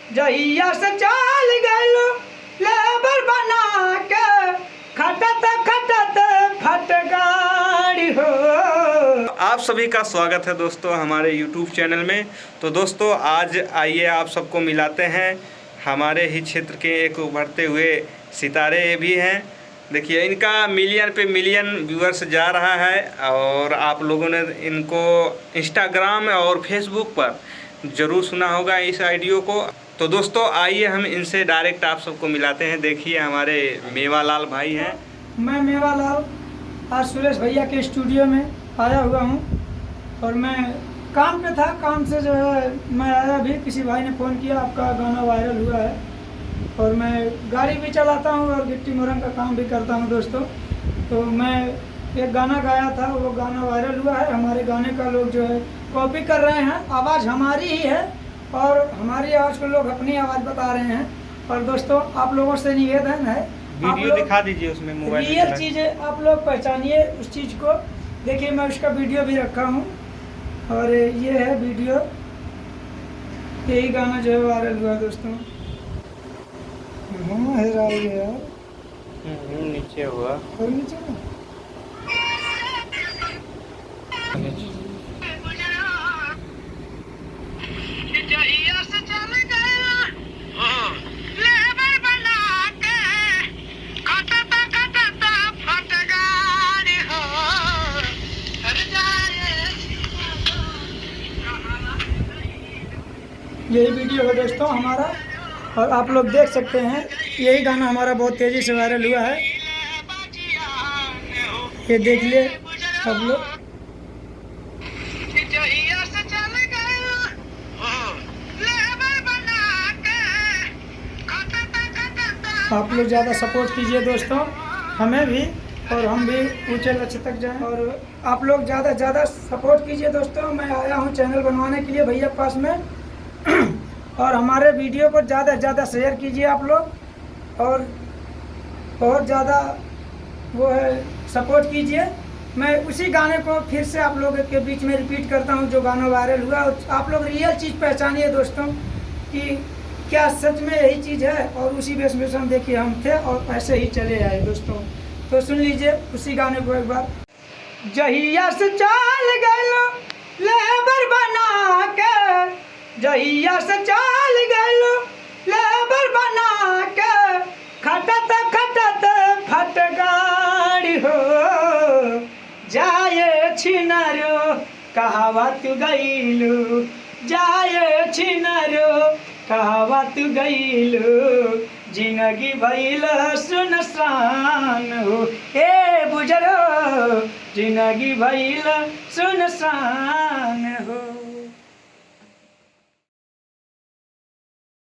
जहिया से चल गइलो लेबर बना के खटत खटत फट गाड़ी हो। आप सभी का स्वागत है दोस्तों हमारे YouTube चैनल में। तो दोस्तों आज आइए आप सबको मिलाते हैं हमारे ही क्षेत्र के एक उभरते हुए सितारे भी हैं। देखिए इनका मिलियन पे मिलियन व्यूअर्स जा रहा है और आप लोगों ने इनको इंस्टाग्राम और फेसबुक पर ज़रूर सुना होगा इस आइडियो को। तो दोस्तों आइए हम इनसे डायरेक्ट आप सबको मिलाते हैं। देखिए हमारे मेवालाल भाई हैं। मैं मेवालाल आज सुरेश भैया के स्टूडियो में आया हुआ हूँ और मैं काम पे था। काम से जो है मैं आया भी, किसी भाई ने फ़ोन किया आपका गाना वायरल हुआ है और मैं गाड़ी भी चलाता हूँ और गिट्टी मुरंग का काम भी करता हूँ दोस्तों। तो मैं एक गाना गाया था, वो गाना वायरल हुआ है। हमारे गाने का लोग जो है कॉपी कर रहे हैं। आवाज़ हमारी ही है और हमारी आवाज़ को लोग अपनी आवाज़ बता रहे हैं। और दोस्तों आप लोगों से निवेदन है, वीडियो दिखा दीजिए उसमें मोबाइल रियल चीज़ें आप लोग पहचानिए उस चीज़ को। देखिए मैं उसका वीडियो भी रखा हूँ और ये है वीडियो, यही गाना जो है वायरल हुआ दोस्तों। हेरा यार नीचे हुआ और नीचे ना यही वीडियो है दोस्तों हमारा और आप लोग देख सकते हैं यही गाना हमारा बहुत तेज़ी से वायरल हुआ है। ये देख ले सब लोग। आप लोग ज़्यादा सपोर्ट कीजिए दोस्तों हमें भी, और हम भी ऊंचे लक्ष्य तक जाएं। और आप लोग ज़्यादा से ज़्यादा सपोर्ट कीजिए दोस्तों। मैं आया हूं चैनल बनवाने के लिए भैया पास में और हमारे वीडियो को ज़्यादा से ज़्यादा शेयर कीजिए आप लोग और बहुत ज़्यादा वो है सपोर्ट कीजिए। मैं उसी गाने को फिर से आप लोगों के बीच में रिपीट करता हूं जो गाना वायरल हुआ। और आप लोग रियल चीज़ पहचानिए दोस्तों कि क्या सच में यही चीज़ है। और उसी वेशभूषा में देखिए हम थे और ऐसे ही चले आए दोस्तों। तो सुन लीजिए उसी गाने को एक बार। जहिया से चल गइलो लेबर बना के, जहिया से चल गइलो लेबर बना के खटत खटत फट गाड़ी हो। जाए छिनारो कहावा तू गइलू, जाए छिनारो कहावा तू गइलू, जिंदगी भइल सुनसान हो। ए बुजरो जिंदगी भइल सुनसान हो।